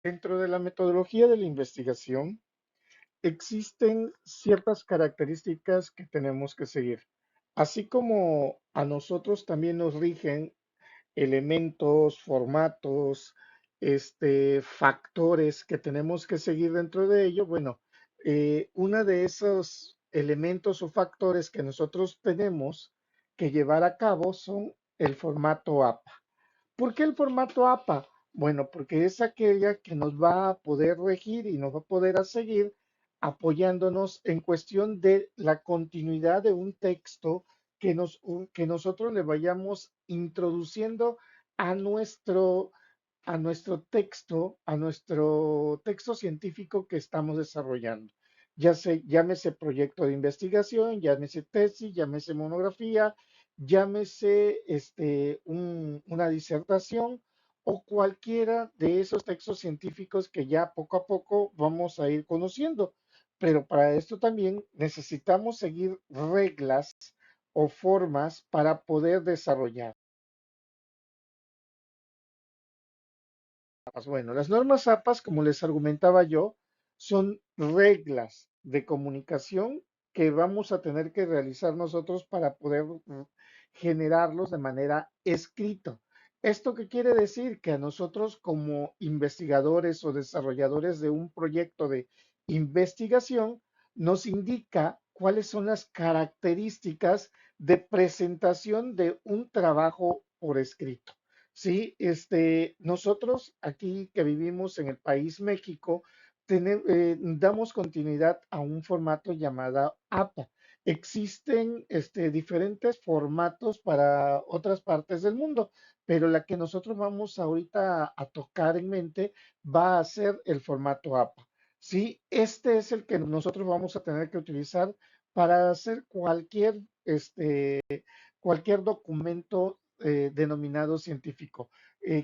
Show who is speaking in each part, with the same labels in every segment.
Speaker 1: Dentro de la metodología de la investigación existen ciertas características que tenemos que seguir, así como a nosotros también nos rigen elementos, formatos, factores que tenemos que seguir dentro de ello. Bueno, uno de esos elementos o factores que nosotros tenemos que llevar a cabo son el formato APA. ¿Por qué el formato APA? Bueno, porque es aquella que nos va a poder regir y nos va a poder a seguir apoyándonos en cuestión de la continuidad de un texto que nosotros le vayamos introduciendo a a nuestro texto científico que estamos desarrollando. Llámese proyecto de investigación, llámese tesis, llámese monografía, llámese una disertación o cualquiera de esos textos científicos que ya poco a poco vamos a ir conociendo. Pero para esto también necesitamos seguir reglas o formas para poder desarrollar. Bueno, las normas APAS, como les argumentaba yo, son reglas de comunicación que vamos a tener que realizar nosotros para poder generarlos de manera escrita. ¿Esto qué quiere decir? Que a nosotros como investigadores o desarrolladores de un proyecto de investigación nos indica cuáles son las características de presentación de un trabajo por escrito. Sí, nosotros aquí que vivimos en el país México, damos continuidad a un formato llamado APA. Existen diferentes formatos para otras partes del mundo, pero la que nosotros vamos ahorita a tocar en mente va a ser el formato APA. Sí, este es el que nosotros vamos a tener que utilizar para hacer cualquier documento denominado científico.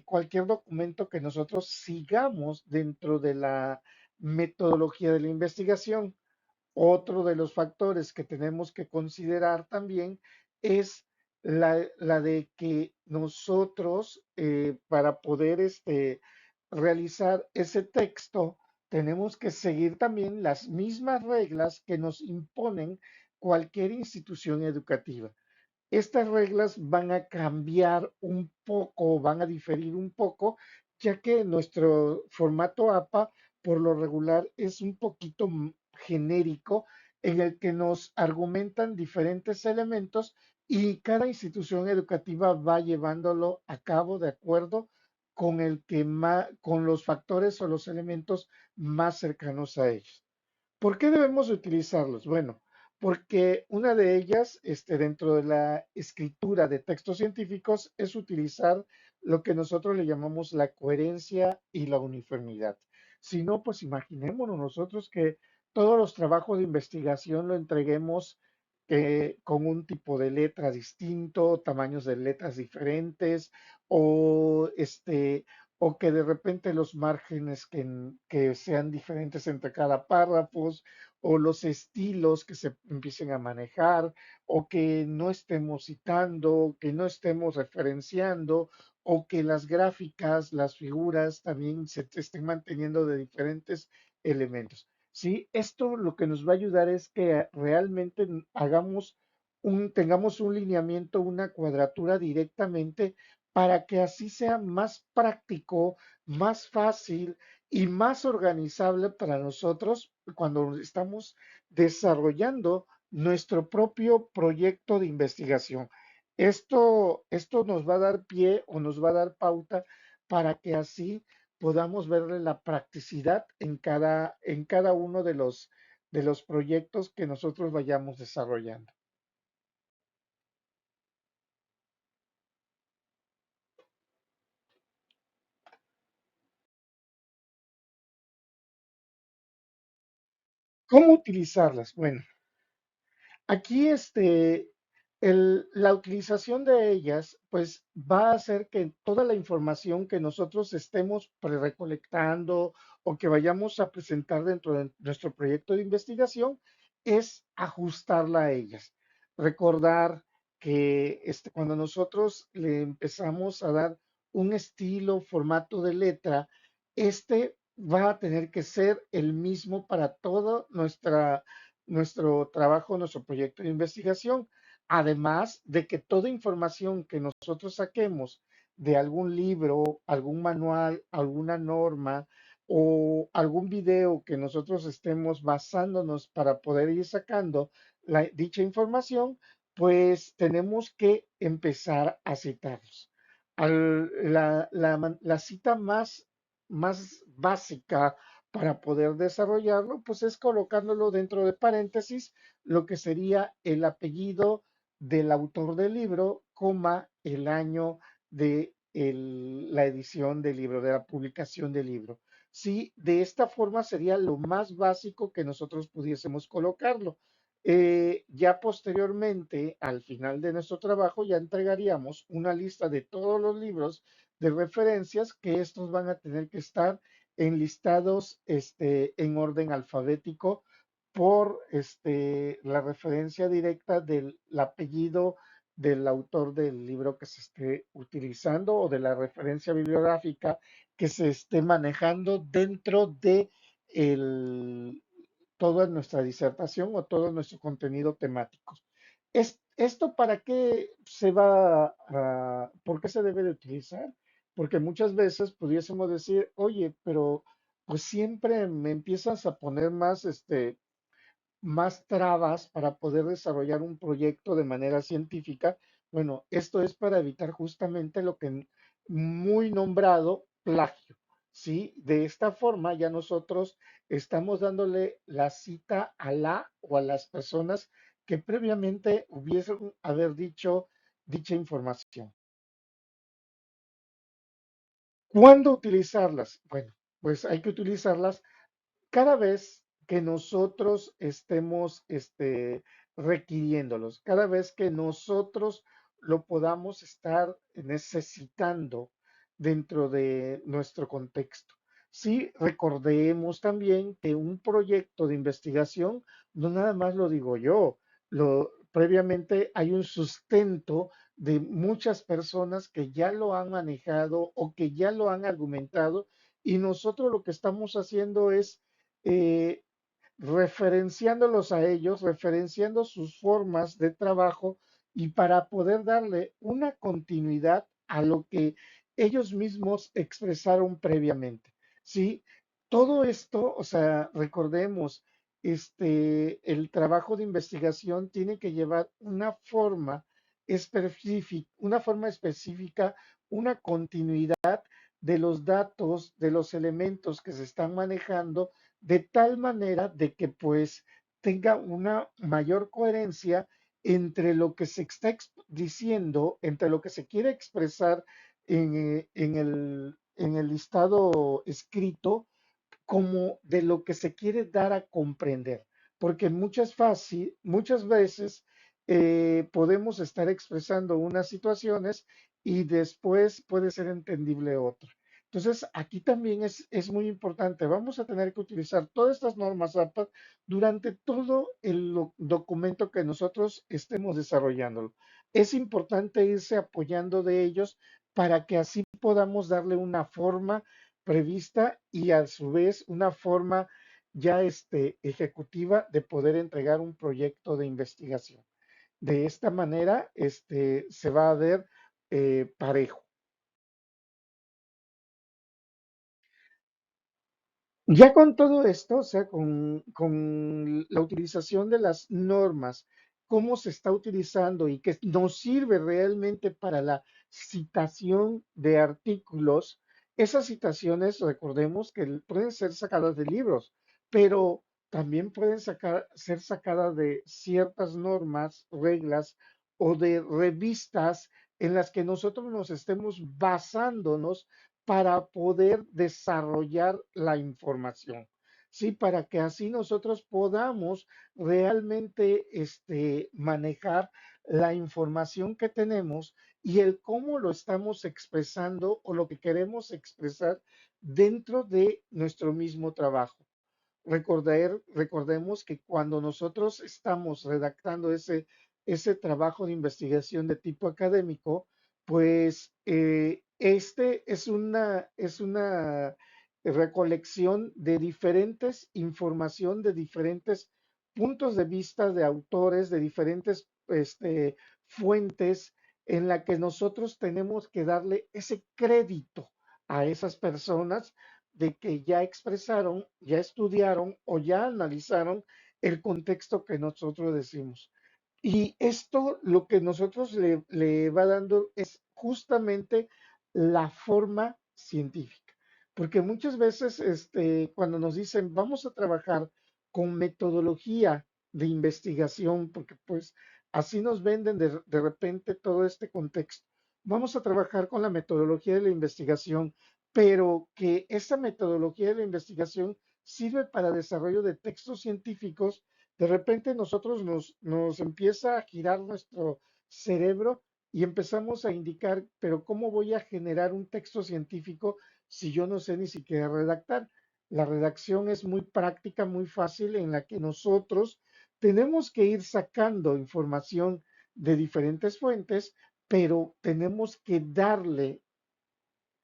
Speaker 1: Cualquier documento que nosotros sigamos dentro de la metodología de la investigación. Otro de los factores que tenemos que considerar también es la de que nosotros, para poder realizar ese texto, tenemos que seguir también las mismas reglas que nos imponen cualquier institución educativa. Estas reglas van a cambiar un poco, van a diferir un poco, ya que nuestro formato APA por lo regular es un poquito genérico en el que nos argumentan diferentes elementos y cada institución educativa va llevándolo a cabo de acuerdo con con los factores o los elementos más cercanos a ellos. ¿Por qué debemos utilizarlos? Bueno, porque una de ellas, dentro de la escritura de textos científicos, es utilizar lo que nosotros le llamamos la coherencia y la uniformidad. Si no, pues imaginémonos nosotros que todos los trabajos de investigación lo entreguemos con un tipo de letra distinto, tamaños de letras diferentes, o o que de repente los márgenes que sean diferentes entre cada párrafo, o los estilos que se empiecen a manejar, o que no estemos citando, que no estemos referenciando, o que las gráficas, las figuras también se estén manteniendo de diferentes elementos. Sí, esto lo que nos va a ayudar es que realmente tengamos un lineamiento, una cuadratura directamente para que así sea más práctico, más fácil y más organizable para nosotros cuando estamos desarrollando nuestro propio proyecto de investigación. Esto nos va a dar pie o nos va a dar pauta para que así podamos verle la practicidad en cada uno de los proyectos que nosotros vayamos desarrollando. ¿Cómo utilizarlas? Bueno, aquí la utilización de ellas, pues va a hacer que toda la información que nosotros estemos recolectando o que vayamos a presentar dentro de nuestro proyecto de investigación es ajustarla a ellas. Recordar que cuando nosotros le empezamos a dar un estilo, formato de letra, va a tener que ser el mismo para todo nuestro trabajo, nuestro proyecto de investigación. Además de que toda información que nosotros saquemos de algún libro, algún manual, alguna norma o algún video que nosotros estemos basándonos para poder ir sacando dicha información, pues tenemos que empezar a citarlos. La cita más básica para poder desarrollarlo, pues es colocándolo dentro de paréntesis, lo que sería el apellido del autor del libro, coma, el año de la edición del libro, de la publicación del libro. Sí, de esta forma sería lo más básico que nosotros pudiésemos colocarlo. Ya posteriormente, al final de nuestro trabajo, ya entregaríamos una lista de todos los libros de referencias que estos van a tener que estar enlistados en orden alfabético por la referencia directa del apellido del autor del libro que se esté utilizando o de la referencia bibliográfica que se esté manejando dentro de el, toda nuestra disertación o todo nuestro contenido temático. ¿Esto para qué se va por qué se debe de utilizar? Porque muchas veces pudiésemos decir, oye, pero pues siempre me empiezas a poner más trabas para poder desarrollar un proyecto de manera científica. Bueno, esto es para evitar justamente lo que muy nombrado plagio, ¿sí? De esta forma ya nosotros estamos dándole la cita a la o a las personas que previamente hubiesen haber dicho dicha información. ¿Cuándo utilizarlas? Bueno, pues hay que utilizarlas cada vez que nosotros estemos requiriéndolos, cada vez que nosotros lo podamos estar necesitando dentro de nuestro contexto. Sí, recordemos también que un proyecto de investigación no nada más lo digo yo, previamente hay un sustento de muchas personas que ya lo han manejado o que ya lo han argumentado y nosotros lo que estamos haciendo es eh, referenciándolos a ellos, referenciando sus formas de trabajo y para poder darle una continuidad a lo que ellos mismos expresaron previamente. ¿Sí? Todo esto, o sea, recordemos, el trabajo de investigación tiene que llevar una forma específica, una continuidad de los datos, de los elementos que se están manejando de tal manera de que pues tenga una mayor coherencia entre lo que se está diciendo, entre lo que se quiere expresar en el listado escrito como de lo que se quiere dar a comprender, porque muchas veces podemos estar expresando unas situaciones y después puede ser entendible otra. Entonces, aquí también es muy importante. Vamos a tener que utilizar todas estas normas APA durante todo el documento que nosotros estemos desarrollando. Es importante irse apoyando de ellos para que así podamos darle una forma prevista y a su vez una forma ya ejecutiva de poder entregar un proyecto de investigación. De esta manera, se va a ver parejo. Ya con todo esto, o sea, con la utilización de las normas, cómo se está utilizando y que nos sirve realmente para la citación de artículos, esas citaciones, recordemos que pueden ser sacadas de libros, pero también pueden ser sacadas de ciertas normas, reglas o de revistas en las que nosotros nos estemos basándonos para poder desarrollar la información, ¿sí? Para que así nosotros podamos realmente manejar la información que tenemos y el cómo lo estamos expresando o lo que queremos expresar dentro de nuestro mismo trabajo. Recordemos que cuando nosotros estamos redactando ese trabajo de investigación de tipo académico, pues es una recolección de diferentes información, de diferentes puntos de vista de autores, de diferentes fuentes, en la que nosotros tenemos que darle ese crédito a esas personas de que ya expresaron, ya estudiaron o ya analizaron el contexto que nosotros decimos. Y esto lo que nosotros le va dando es justamente la forma científica. Porque muchas veces cuando nos dicen vamos a trabajar con metodología de investigación, porque pues así nos venden de repente todo este contexto. Vamos a trabajar con la metodología de la investigación, pero que esa metodología de la investigación sirve para desarrollo de textos científicos. De repente nosotros nos empieza a girar nuestro cerebro y empezamos a indicar, pero ¿cómo voy a generar un texto científico si yo no sé ni siquiera redactar? La redacción es muy práctica, muy fácil, en la que nosotros tenemos que ir sacando información de diferentes fuentes, pero tenemos que darle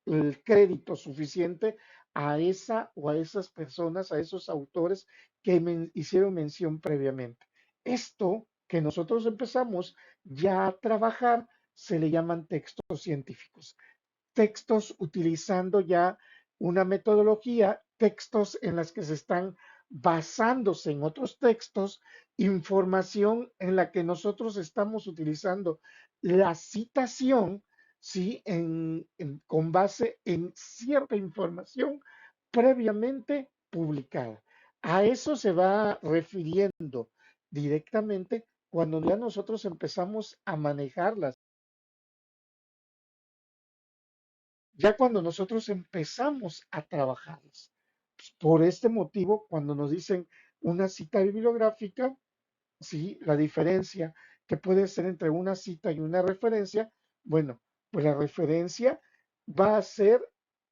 Speaker 1: el crédito suficiente a esa o a esas personas, a esos autores que hicieron mención previamente. Esto que nosotros empezamos ya a trabajar se le llaman textos científicos, textos utilizando ya una metodología, textos en las que se están basándose en otros textos, información en la que nosotros estamos utilizando la citación, ¿sí? Con base en cierta información previamente publicada. A eso se va refiriendo directamente cuando ya nosotros empezamos a manejarlas. Ya cuando nosotros empezamos a trabajarlas. Pues, por este motivo, cuando nos dicen una cita bibliográfica, sí, la diferencia que puede ser entre una cita y una referencia, bueno, pues la referencia va a ser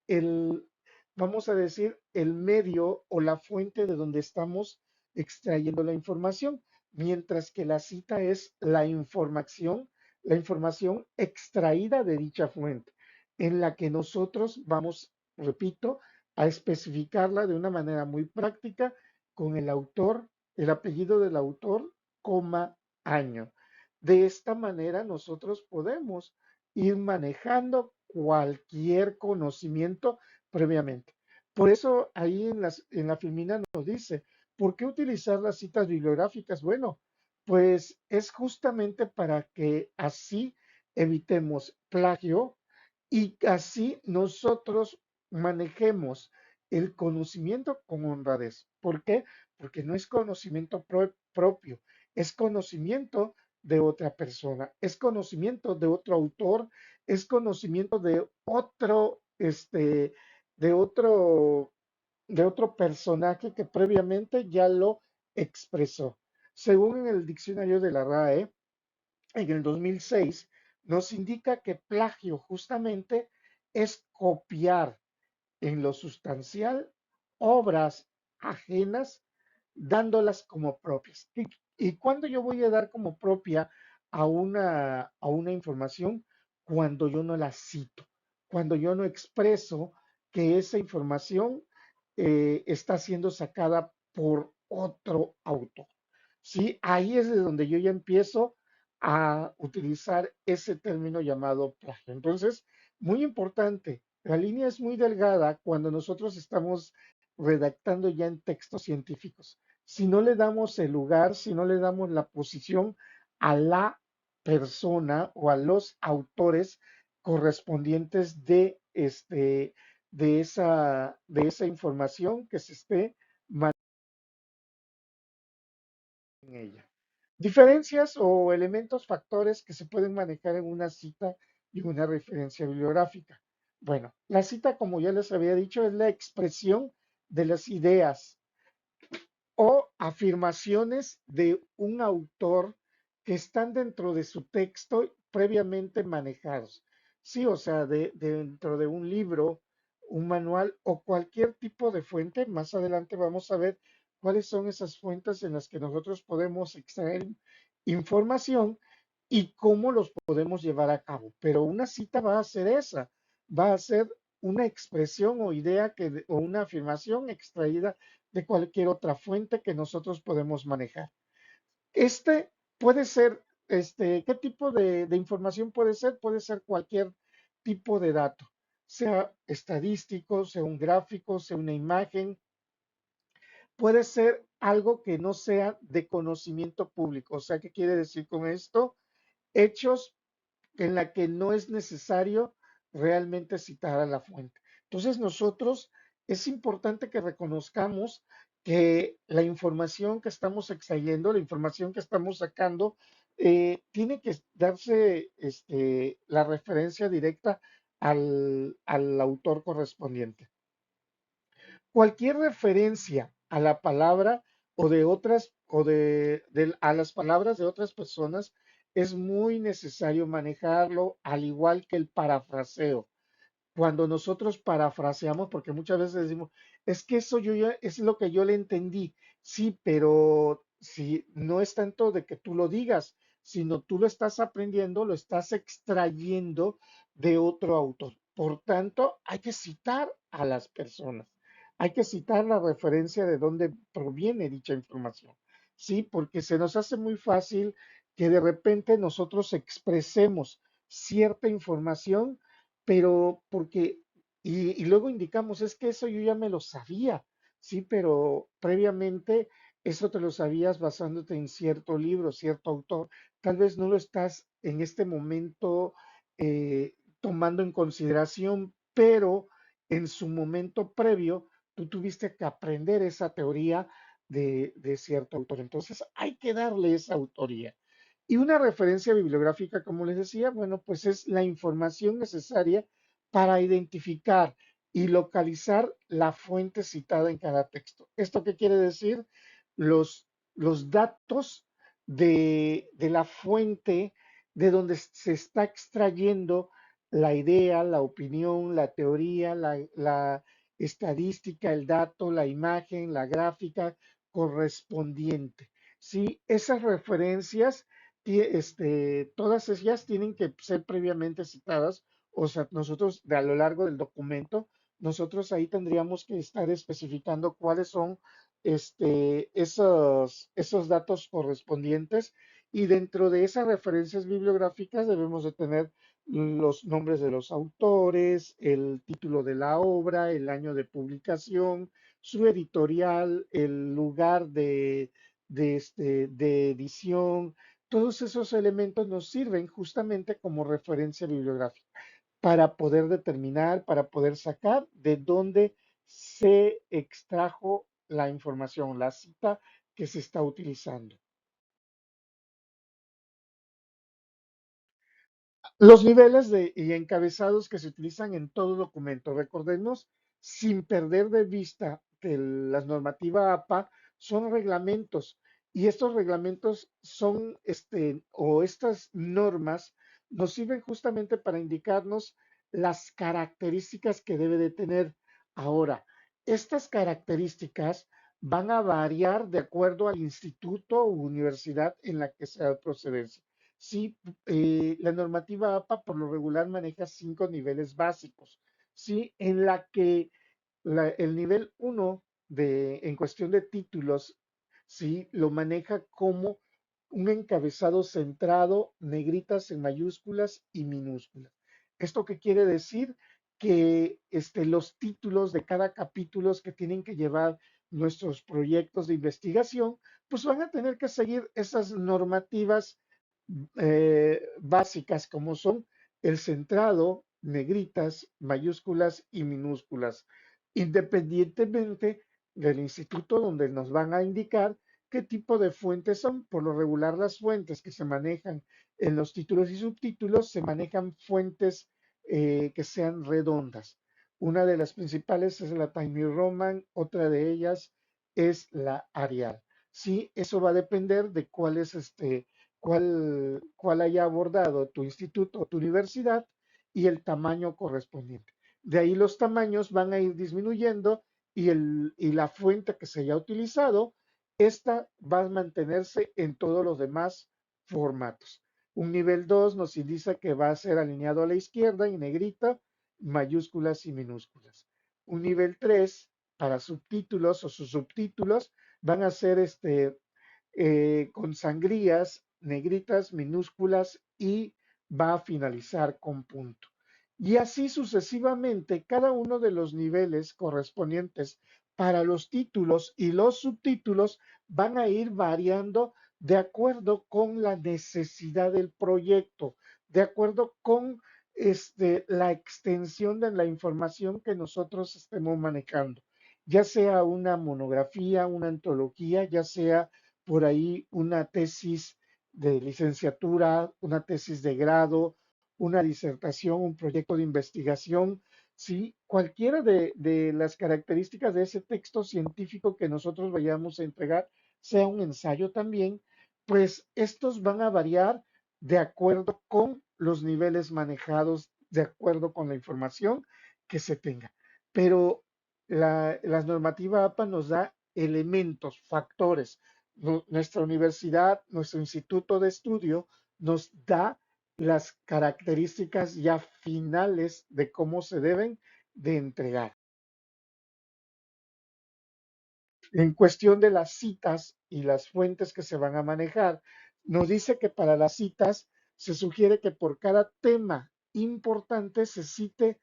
Speaker 1: el, vamos a decir, el medio o la fuente de donde estamos extrayendo la información, mientras que la cita es la información extraída de dicha fuente, en la que nosotros vamos, repito, a especificarla de una manera muy práctica con el autor, el apellido del autor, coma, año. De esta manera nosotros podemos ir manejando cualquier conocimiento previamente. Por eso ahí en la filmina nos dice, ¿por qué utilizar las citas bibliográficas? Bueno, pues es justamente para que así evitemos plagio y así nosotros manejemos el conocimiento con honradez. ¿Por qué? Porque no es conocimiento propio, es conocimiento de otra persona, es conocimiento de otro autor, es conocimiento de otro, de otro personaje que previamente ya lo expresó. Según en el diccionario de la RAE, en el 2006, nos indica que plagio justamente es copiar en lo sustancial obras ajenas, dándolas como propias. ¿Y cuándo yo voy a dar como propia a una información? Cuando yo no la cito, cuando yo no expreso que esa información está siendo sacada por otro autor. ¿Sí? Ahí es de donde yo ya empiezo a utilizar ese término llamado plagio. Entonces, muy importante, la línea es muy delgada cuando nosotros estamos redactando ya en textos científicos. Si no le damos el lugar, si no le damos la posición a la persona o a los autores correspondientes de esa información que se esté en ella. Diferencias o elementos, factores que se pueden manejar en una cita y una referencia bibliográfica. Bueno, la cita, como ya les había dicho, es la expresión de las ideas o afirmaciones de un autor que están dentro de su texto previamente manejados. Sí, o sea, dentro de un libro, un manual o cualquier tipo de fuente. Más adelante vamos a ver cuáles son esas fuentes en las que nosotros podemos extraer información y cómo los podemos llevar a cabo. Pero una cita va a ser esa, va a ser una expresión o idea o una afirmación extraída de cualquier otra fuente que nosotros podemos manejar. Este puede ser, ¿qué tipo de información puede ser? Puede ser cualquier tipo de dato, sea estadístico, sea un gráfico, sea una imagen, puede ser algo que no sea de conocimiento público. O sea, ¿qué quiere decir con esto? Hechos en la que no es necesario realmente citar a la fuente. Entonces, nosotros es importante que reconozcamos que la información que estamos extrayendo, la información que estamos sacando, tiene que darse la referencia directa al autor correspondiente. Cualquier referencia a la palabra o de otras a las palabras de otras personas es muy necesario manejarlo, al igual que el parafraseo cuando nosotros parafraseamos, porque muchas veces decimos, es que eso yo ya es lo que yo le entendí. Sí, pero si no es tanto de que tú lo digas, sino tú lo estás aprendiendo, lo estás extrayendo de otro autor. Por tanto, hay que citar a las personas. Hay que citar la referencia de dónde proviene dicha información. Sí, porque se nos hace muy fácil que de repente nosotros expresemos cierta información pero porque, y luego indicamos, es que eso yo ya me lo sabía, sí, pero previamente eso te lo sabías basándote en cierto libro, cierto autor, tal vez no lo estás en este momento tomando en consideración, pero en su momento previo tú tuviste que aprender esa teoría de cierto autor, entonces hay que darle esa autoría. Y una referencia bibliográfica, como les decía, bueno, pues es la información necesaria para identificar y localizar la fuente citada en cada texto. ¿Esto qué quiere decir? Los, los datos de la fuente de donde se está extrayendo la idea, la opinión, la teoría, la estadística, el dato, la imagen, la gráfica correspondiente. ¿Sí? Esas referencias todas ellas tienen que ser previamente citadas, o sea, nosotros a lo largo del documento, nosotros ahí tendríamos que estar especificando cuáles son esos datos correspondientes y dentro de esas referencias bibliográficas debemos de tener los nombres de los autores, el título de la obra, el año de publicación, su editorial, el lugar de edición, todos esos elementos nos sirven justamente como referencia bibliográfica para poder determinar, para poder sacar de dónde se extrajo la información, la cita que se está utilizando. Los niveles y encabezados que se utilizan en todo documento, recordemos, sin perder de vista que las normativas APA son reglamentos y estos reglamentos son, o estas normas nos sirven justamente para indicarnos las características que debe de tener. Ahora, estas características van a variar de acuerdo al instituto o universidad en la que sea de procedencia. Sí, la normativa APA por lo regular maneja 5 niveles básicos, ¿sí? En la que el nivel uno en cuestión de títulos, ¿sí? Lo maneja como un encabezado centrado, negritas en mayúsculas y minúsculas. ¿Esto qué quiere decir? Que los títulos de cada capítulo que tienen que llevar nuestros proyectos de investigación, pues van a tener que seguir esas normativas básicas como son el centrado, negritas, mayúsculas y minúsculas, independientemente del instituto donde nos van a indicar qué tipo de fuentes son. Por lo regular, las fuentes que se manejan en los títulos y subtítulos se manejan fuentes que sean redondas. Una de las principales es la Time New Roman, otra de ellas es la Arial. Sí, eso va a depender de cuál es cuál haya abordado tu instituto o tu universidad y el tamaño correspondiente. De ahí los tamaños van a ir disminuyendo y la fuente que se haya utilizado, esta va a mantenerse en todos los demás formatos. Un nivel 2 nos indica que va a ser alineado a la izquierda y negrita, mayúsculas y minúsculas. Un nivel 3 para subtítulos o sus subtítulos van a ser con sangrías, negritas, minúsculas y va a finalizar con punto. Y así sucesivamente, cada uno de los niveles correspondientes para los títulos y los subtítulos van a ir variando de acuerdo con la necesidad del proyecto, de acuerdo con la extensión de la información que nosotros estemos manejando, ya sea una monografía, una antología, ya sea por ahí una tesis de licenciatura, una tesis de grado, una disertación, un proyecto de investigación, ¿sí? Cualquiera de las características de ese texto científico que nosotros vayamos a entregar, sea un ensayo también, pues estos van a variar de acuerdo con los niveles manejados, de acuerdo con la información que se tenga. Pero la normativa APA nos da elementos, factores. Nuestra universidad, nuestro instituto de estudio nos da las características ya finales de cómo se deben de entregar. En cuestión de las citas y las fuentes que se van a manejar, nos dice que para las citas se sugiere que por cada tema importante se cite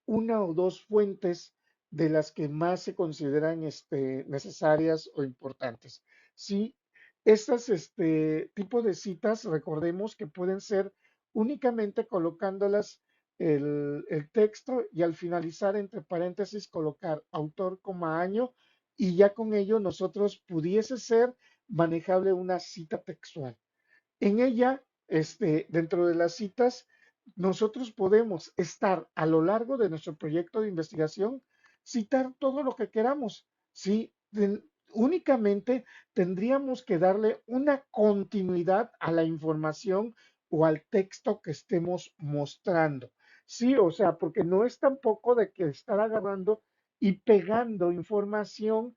Speaker 1: una o dos fuentes de las que más se consideran necesarias o importantes. Sí, estas tipo de citas, recordemos que pueden ser únicamente colocándolas el texto y al finalizar entre paréntesis colocar autor, coma, año y ya con ello nosotros pudiese ser manejable una cita textual. En ella, dentro de las citas, nosotros podemos estar a lo largo de nuestro proyecto de investigación, citar todo lo que queramos. ¿Sí? Únicamente tendríamos que darle una continuidad a la información o al texto que estemos mostrando. Sí, o sea, porque no es tampoco de que estar agarrando y pegando información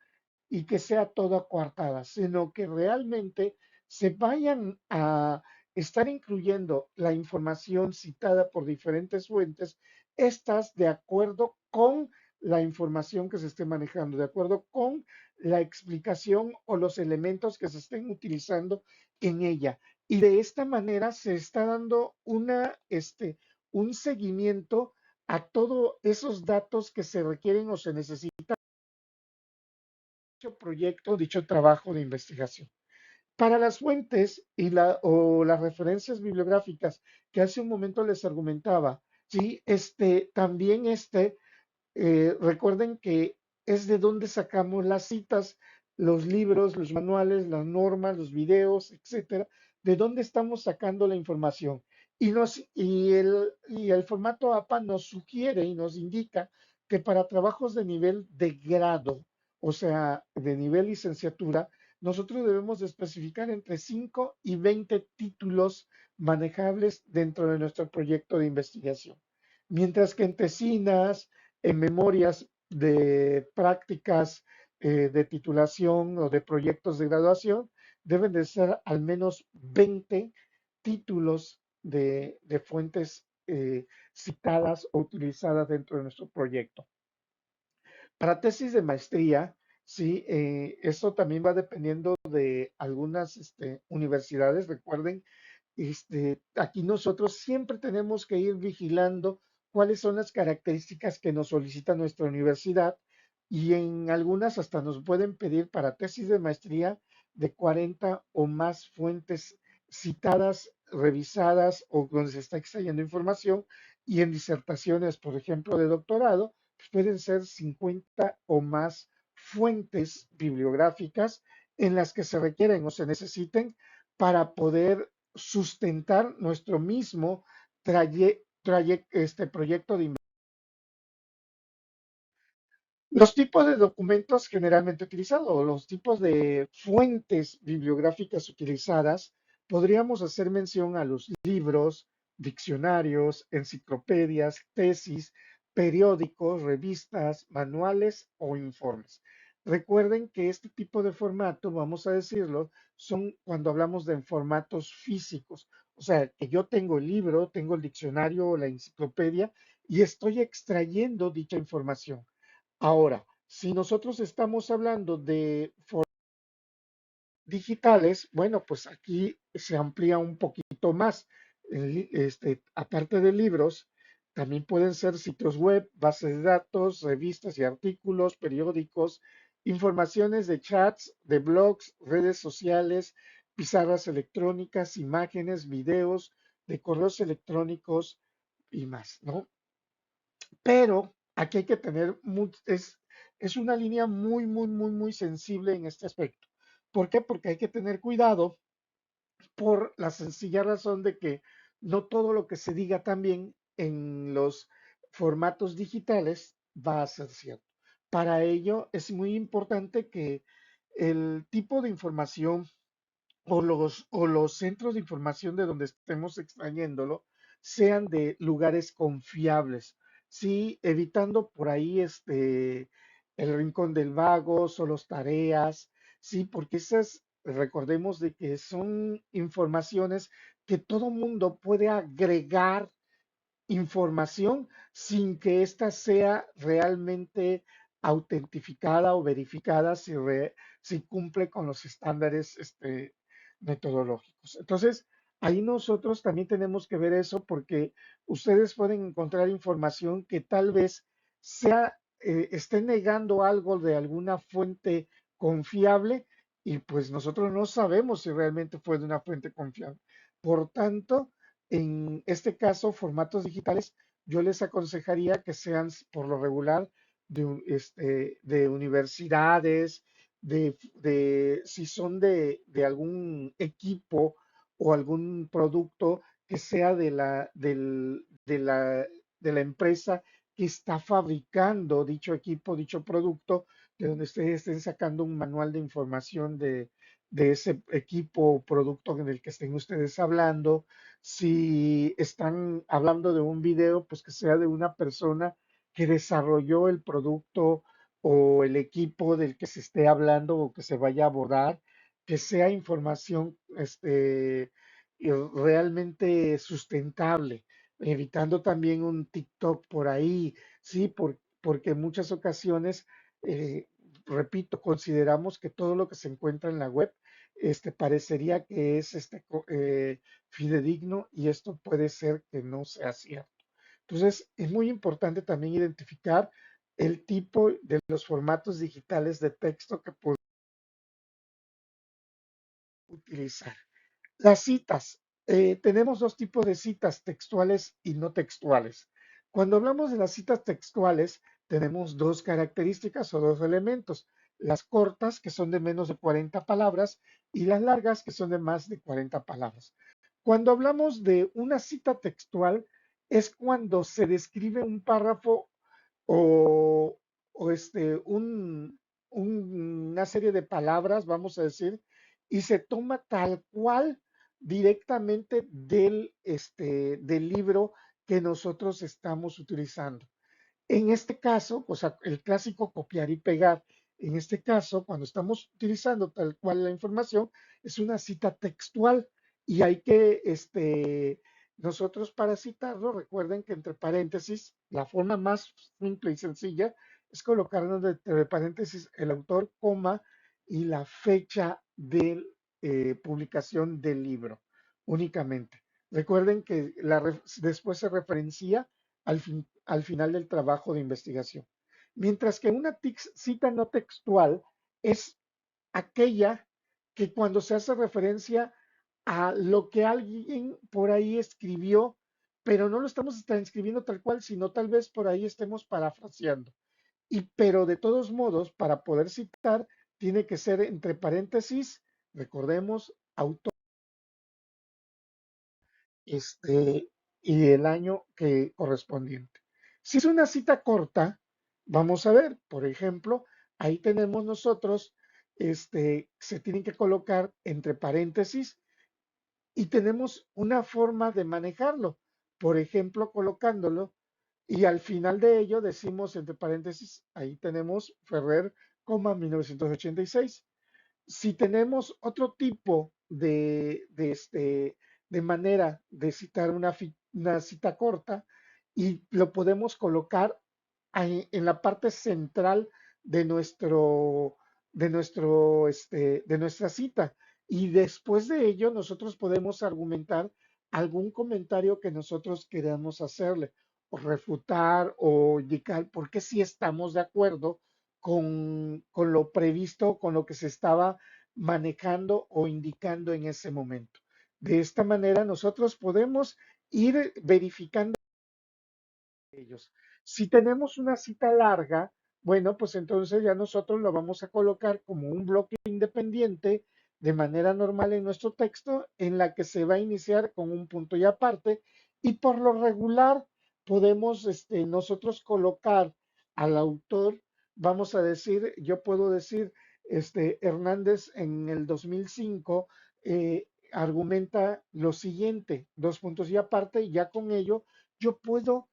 Speaker 1: y que sea toda coartada, sino que realmente se vayan a estar incluyendo la información citada por diferentes fuentes, estas de acuerdo con la información que se esté manejando, de acuerdo con la explicación o los elementos que se estén utilizando en ella. Y de esta manera se está dando un seguimiento a todos esos datos que se requieren o se necesitan en dicho proyecto, dicho trabajo de investigación. Para las fuentes o las referencias bibliográficas que hace un momento les argumentaba, ¿sí? También recuerden que es de donde sacamos las citas, los libros, los manuales, las normas, los videos, etcétera, de dónde estamos sacando la información. Y el formato APA nos sugiere y nos indica que para trabajos de nivel de grado, o sea, de nivel licenciatura, nosotros debemos especificar entre 5 y 20 títulos manejables dentro de nuestro proyecto de investigación. Mientras que en tesinas, en memorias de prácticas de titulación o de proyectos de graduación, deben de ser al menos 20 títulos de fuentes citadas o utilizadas dentro de nuestro proyecto. Para tesis de maestría, sí, eso también va dependiendo de algunas universidades. Recuerden, aquí nosotros siempre tenemos que ir vigilando cuáles son las características que nos solicita nuestra universidad y en algunas hasta nos pueden pedir para tesis de maestría de 40 o más fuentes citadas, revisadas o donde se está extrayendo información y en disertaciones, por ejemplo, de doctorado, pues pueden ser 50 o más fuentes bibliográficas en las que se requieren o se necesiten para poder sustentar nuestro mismo proyecto de investigación. Los tipos de documentos generalmente utilizados o los tipos de fuentes bibliográficas utilizadas, podríamos hacer mención a los libros, diccionarios, enciclopedias, tesis, periódicos, revistas, manuales o informes. Recuerden que este tipo de formato, vamos a decirlo, son cuando hablamos de formatos físicos. O sea, que yo tengo el libro, tengo el diccionario o la enciclopedia y estoy extrayendo dicha información. Ahora, si nosotros estamos hablando de digitales, bueno, pues aquí se amplía un poquito más. Aparte de libros, también pueden ser sitios web, bases de datos, revistas y artículos, periódicos, informaciones de chats, de blogs, redes sociales, pizarras electrónicas, imágenes, videos, de correos electrónicos y más, ¿no? Pero aquí hay que tener, es una línea muy, muy, muy, muy sensible en este aspecto. ¿Por qué? Porque hay que tener cuidado por la sencilla razón de que no todo lo que se diga también en los formatos digitales va a ser cierto. Para ello es muy importante que el tipo de información o los centros de información de donde estemos extrayéndolo sean de lugares confiables, sí, evitando por ahí el rincón del vago, solos tareas, sí, porque esas, recordemos de que son informaciones que todo mundo puede agregar información sin que ésta sea realmente autentificada o verificada si cumple con los estándares metodológicos. Entonces, ahí nosotros también tenemos que ver eso porque ustedes pueden encontrar información que tal vez esté negando algo de alguna fuente confiable y pues nosotros no sabemos si realmente fue de una fuente confiable. Por tanto, en este caso, formatos digitales, yo les aconsejaría que sean por lo regular de universidades, si son de algún equipo o algún producto que sea de la empresa que está fabricando dicho equipo, dicho producto, de donde ustedes estén sacando un manual de información de ese equipo o producto en el que estén ustedes hablando. Si están hablando de un video, pues que sea de una persona que desarrolló el producto o el equipo del que se esté hablando o que se vaya a abordar, que sea información realmente sustentable, evitando también un TikTok por ahí, sí, porque en muchas ocasiones, eh, repito, consideramos que todo lo que se encuentra en la web parecería que es fidedigno y esto puede ser que no sea cierto. Entonces, es muy importante también identificar el tipo de los formatos digitales de texto que podemos utilizar. Las citas. Tenemos dos tipos de citas, textuales y no textuales. Cuando hablamos de las citas textuales, tenemos dos características o dos elementos. Las cortas, que son de menos de 40 palabras, y las largas, que son de más de 40 palabras. Cuando hablamos de una cita textual, es cuando se describe un párrafo o, una serie de palabras, vamos a decir, y se toma tal cual directamente del libro que nosotros estamos utilizando. En este caso, o sea, el clásico copiar y pegar. En este caso, cuando estamos utilizando tal cual la información, es una cita textual y hay que, nosotros para citarlo, recuerden que entre paréntesis, la forma más simple y sencilla es colocar entre paréntesis el autor, coma, y la fecha de publicación del libro únicamente. Recuerden que después se referencia al final del trabajo de investigación. Mientras que una cita no textual es aquella que cuando se hace referencia a lo que alguien por ahí escribió, pero no lo estamos transcribiendo tal cual, sino tal vez por ahí estemos parafraseando. Pero de todos modos, para poder citar, tiene que ser entre paréntesis, recordemos, autor este, y el año que correspondiente. Si es una cita corta, vamos a ver, por ejemplo, ahí tenemos nosotros, se tienen que colocar entre paréntesis y tenemos una forma de manejarlo. Por ejemplo, colocándolo y al final de ello decimos entre paréntesis, ahí tenemos Ferrer, 1986. Si tenemos otro tipo de manera de citar una cita corta, y lo podemos colocar en la parte central de de nuestra cita. Y después de ello, nosotros podemos argumentar algún comentario que nosotros queramos hacerle, o refutar o indicar por qué sí estamos de acuerdo con lo previsto, con lo que se estaba manejando o indicando en ese momento. De esta manera, nosotros podemos ir verificando ellos. Si tenemos una cita larga, bueno, pues entonces ya nosotros lo vamos a colocar como un bloque independiente de manera normal en nuestro texto, en la que se va a iniciar con un punto y aparte, y por lo regular podemos nosotros colocar al autor, vamos a decir, yo puedo decir, Hernández en el 2005 argumenta lo siguiente, dos puntos y aparte, y ya con ello yo puedo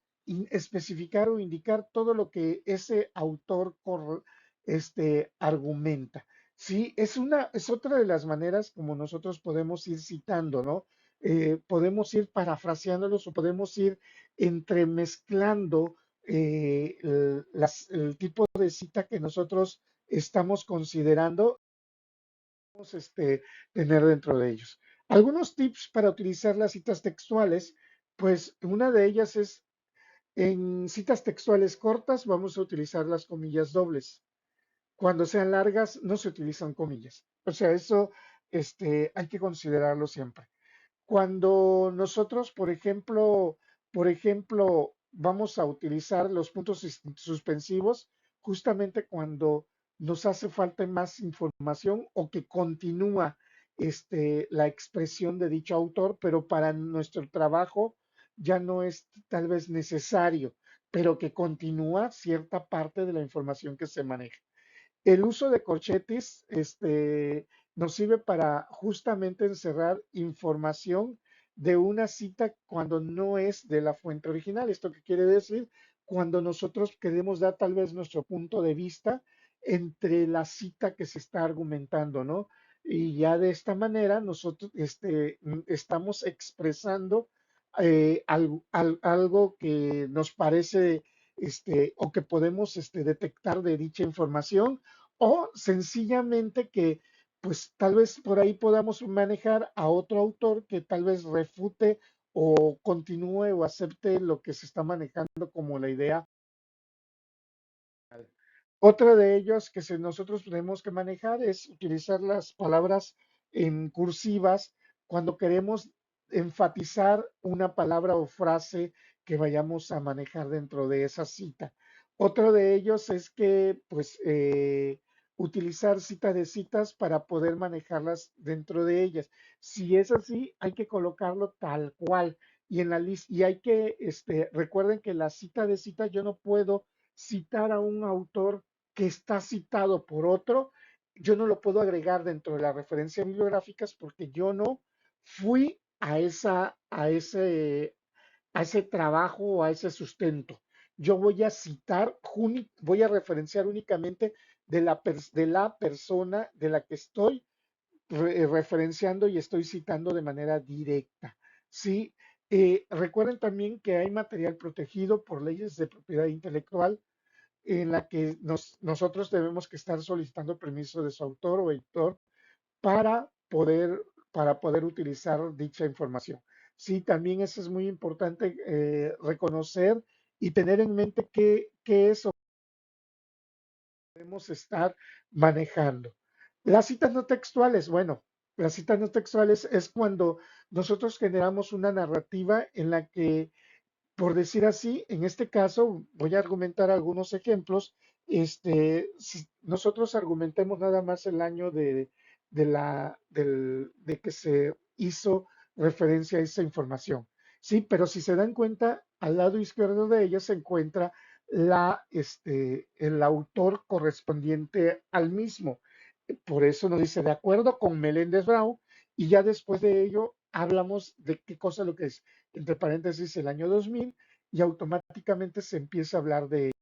Speaker 1: especificar o indicar todo lo que ese autor argumenta. Sí, es otra de las maneras como nosotros podemos ir citando, ¿no? Podemos ir parafraseándolos o podemos ir entremezclando el tipo de cita que nosotros estamos considerando tener dentro de ellos. Algunos tips para utilizar las citas textuales, pues una de ellas es en citas textuales cortas vamos a utilizar las comillas dobles. Cuando sean largas no se utilizan comillas. O sea, eso hay que considerarlo siempre. Cuando nosotros, por ejemplo, vamos a utilizar los puntos suspensivos, justamente cuando nos hace falta más información o que continúa la expresión de dicho autor, pero para nuestro trabajo ya no es tal vez necesario, pero que continúa cierta parte de la información que se maneja. El uso de corchetes nos sirve para justamente encerrar información de una cita cuando no es de la fuente original. ¿Esto qué quiere decir? Cuando nosotros queremos dar tal vez nuestro punto de vista entre la cita que se está argumentando, ¿no? Y ya de esta manera nosotros estamos expresando algo que nos parece o que podemos detectar de dicha información o sencillamente que pues tal vez por ahí podamos manejar a otro autor que tal vez refute o continúe o acepte lo que se está manejando como la idea. Otra de ellas que nosotros tenemos que manejar es utilizar las palabras en cursivas cuando queremos enfatizar una palabra o frase que vayamos a manejar dentro de esa cita. Otro de ellos es que, pues, utilizar cita de citas para poder manejarlas dentro de ellas. Si es así, hay que colocarlo tal cual. Y en la lista, y hay que, recuerden que la cita de citas yo no puedo citar a un autor que está citado por otro, yo no lo puedo agregar dentro de las referencias bibliográficas porque yo no fui a ese trabajo o a ese sustento. Yo voy a citar, voy a referenciar únicamente de la persona de la que estoy referenciando y estoy citando de manera directa. ¿Sí? Recuerden también que hay material protegido por leyes de propiedad intelectual en la que nosotros debemos que estar solicitando permiso de su autor o editor para poder, para poder utilizar dicha información. Sí, también eso es muy importante reconocer y tener en mente qué es o podemos estar manejando. Las citas no textuales, bueno, las citas no textuales es cuando nosotros generamos una narrativa en la que por decir así, en este caso voy a argumentar algunos ejemplos. Si nosotros argumentemos nada más el año de que se hizo referencia a esa información. Sí, pero si se dan cuenta, al lado izquierdo de ella se encuentra el autor correspondiente al mismo. Por eso nos dice, de acuerdo con Meléndez Brown, y ya después de ello hablamos de qué cosa lo que es entre paréntesis el año 2000 y automáticamente se empieza a hablar de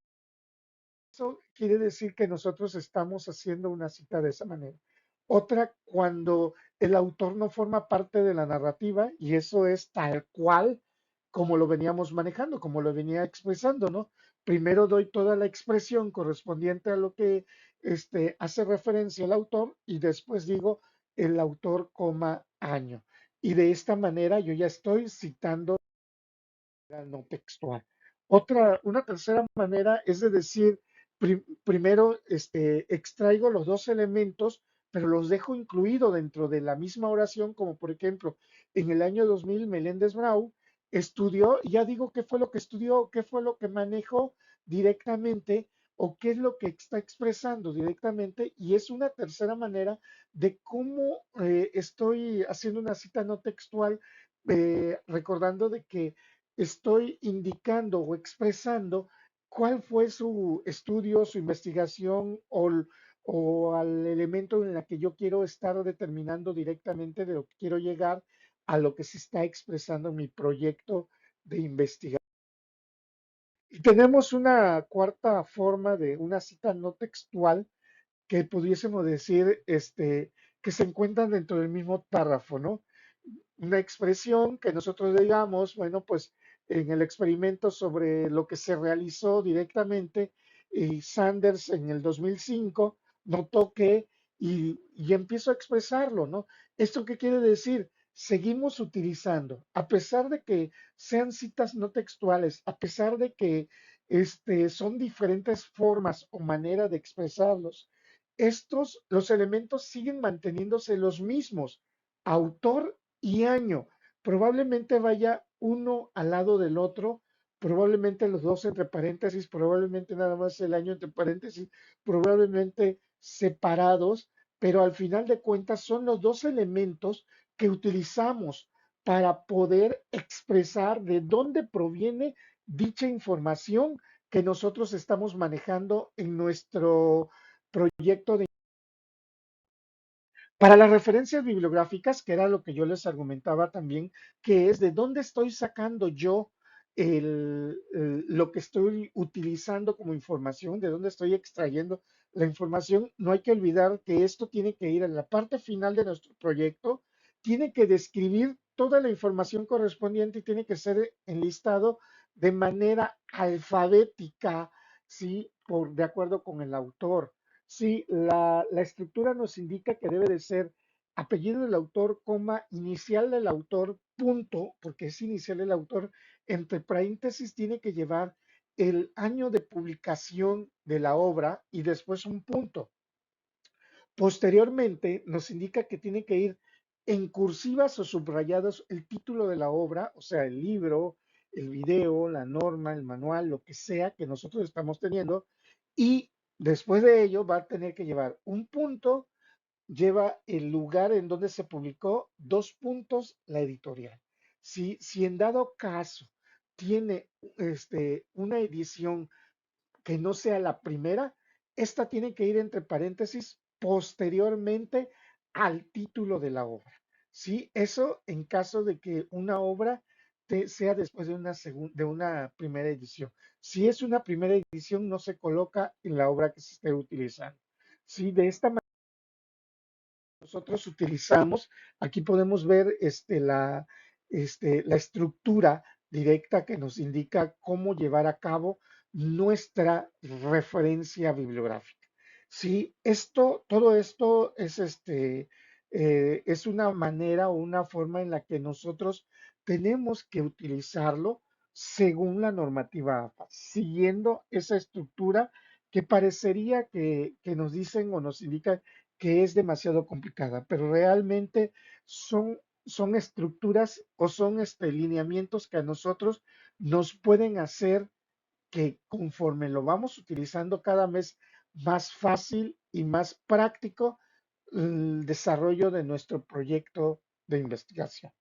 Speaker 1: eso. Quiere decir que nosotros estamos haciendo una cita de esa manera. Otra, cuando el autor no forma parte de la narrativa y eso es tal cual como lo veníamos manejando, como lo venía expresando, ¿no? Primero doy toda la expresión correspondiente a lo que hace referencia el autor y después digo el autor, coma, año. Y de esta manera yo ya estoy citando no textual. Una tercera manera es de decir, primero extraigo los dos elementos, pero los dejo incluido dentro de la misma oración, como por ejemplo, en el año 2000 Meléndez Brau estudió, ya digo qué fue lo que estudió, qué fue lo que manejó directamente o qué es lo que está expresando directamente, y es una tercera manera de cómo estoy haciendo una cita no textual, recordando de que estoy indicando o expresando cuál fue su estudio, su investigación o al elemento en el que yo quiero estar determinando directamente de lo que quiero llegar a lo que se está expresando en mi proyecto de investigación. Y tenemos una cuarta forma de una cita no textual que pudiésemos decir que se encuentran dentro del mismo párrafo, ¿no? Una expresión que nosotros digamos, bueno, pues en el experimento sobre lo que se realizó directamente, Sanders en el 2005 notó que, y empiezo a expresarlo, ¿no? ¿Esto qué quiere decir? Seguimos utilizando, a pesar de que sean citas no textuales, a pesar de que son diferentes formas o manera de expresarlos, los elementos siguen manteniéndose los mismos, autor y año. Probablemente vaya uno al lado del otro, probablemente los dos entre paréntesis, probablemente nada más el año entre paréntesis, probablemente separados, pero al final de cuentas son los dos elementos que utilizamos para poder expresar de dónde proviene dicha información que nosotros estamos manejando en nuestro proyecto de para las referencias bibliográficas, que era lo que yo les argumentaba también, que es de dónde estoy sacando yo lo que estoy utilizando como información, de dónde estoy extrayendo la información, no hay que olvidar que esto tiene que ir en la parte final de nuestro proyecto, tiene que describir toda la información correspondiente y tiene que ser enlistado de manera alfabética, ¿sí? De acuerdo con el autor. Sí, la estructura nos indica que debe de ser apellido del autor, coma, inicial del autor, punto, porque es inicial del autor, entre paréntesis tiene que llevar el año de publicación de la obra y después un punto. Posteriormente nos indica que tiene que ir en cursivas o subrayados el título de la obra, o sea, el libro, el video, la norma, el manual, lo que sea que nosotros estamos teniendo, y después de ello va a tener que llevar un punto, lleva el lugar en donde se publicó, dos puntos, la editorial. Si en dado caso tiene una edición que no sea la primera, esta tiene que ir entre paréntesis posteriormente al título de la obra. ¿Sí? Eso en caso de que una obra sea después de de una primera edición. Si es una primera edición, no se coloca en la obra que se esté utilizando. ¿Sí? De esta manera nosotros utilizamos, aquí podemos ver la estructura directa que nos indica cómo llevar a cabo nuestra referencia bibliográfica. Sí, todo esto es una manera o una forma en la que nosotros tenemos que utilizarlo según la normativa APA, siguiendo esa estructura que parecería que nos dicen o nos indican que es demasiado complicada, pero realmente son estructuras o son lineamientos que a nosotros nos pueden hacer que conforme lo vamos utilizando cada vez más fácil y más práctico el desarrollo de nuestro proyecto de investigación.